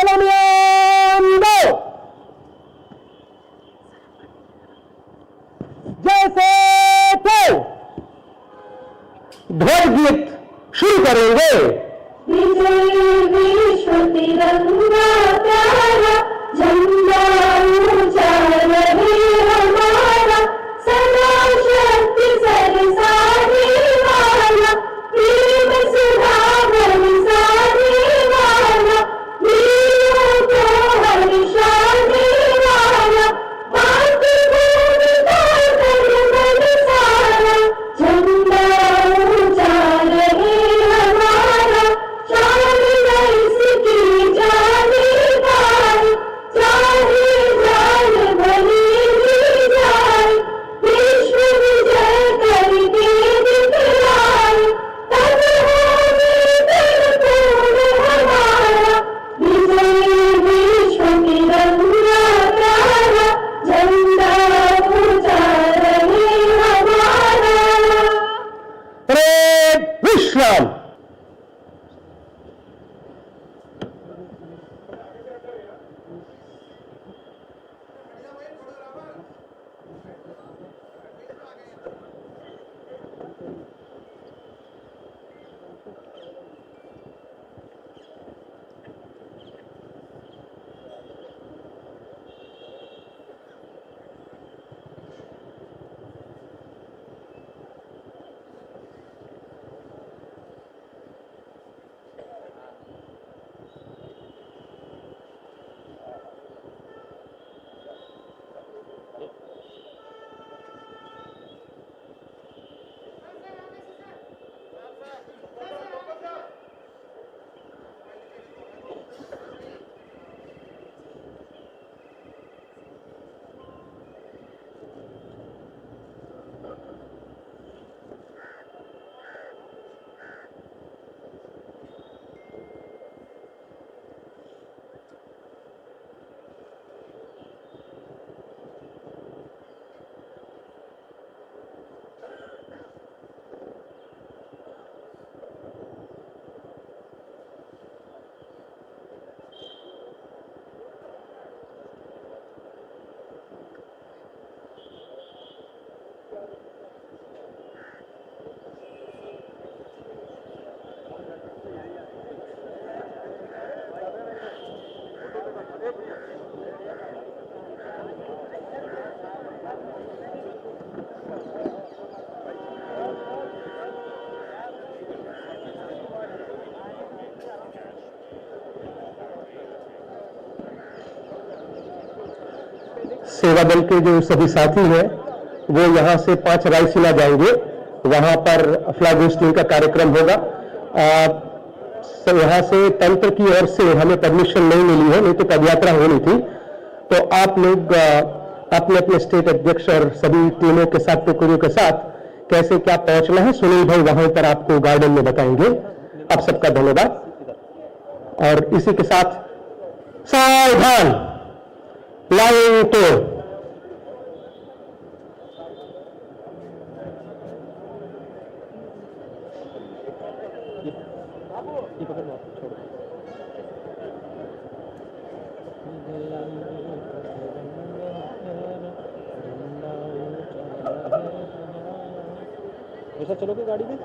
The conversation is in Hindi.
बटालियन दो जैसे थे ध्वज गीत शुरू करेंगे। विजय विश्व तिरंगा प्यारा झंडा ऊंचा रहे हमारा सदा शक्ति सरसाने वाला प्रेम सुधा बरसाने वाला वीरों को हर्षाने वाला मातृभूमि का धर्म सारा झंडा ऊंचा रहे हमारा शान इसकी जाने वाली चाहे जान भले दी जाए विश्व विजय करके दिखलाए तब होगी पूर्ण हमारा विजय विश्व तिरंगा प्यारा झंडा ऊंचा रहे हमारा। परेड विश्राम। सेवा दल के जो सभी साथी हैं वो यहाँ से 5 रायसीना जाएंगे, वहां पर फ्लैग होस्टिंग का कार्यक्रम होगा। यहाँ से तंत्र की ओर से हमें परमिशन नहीं मिली है, नहीं तो पदयात्रा होनी थी। तो आप लोग अपने अपने स्टेट अध्यक्ष और सभी टीमों के साथ, टुकड़ियों के साथ कैसे क्या पहुंचना है सुनील भाई वहां पर आपको गार्डन में बताएंगे। आप सबका धन्यवाद। और इसी के साथ सावधान, लाइन तोड़। ऐसा चलोगे गाड़ी में?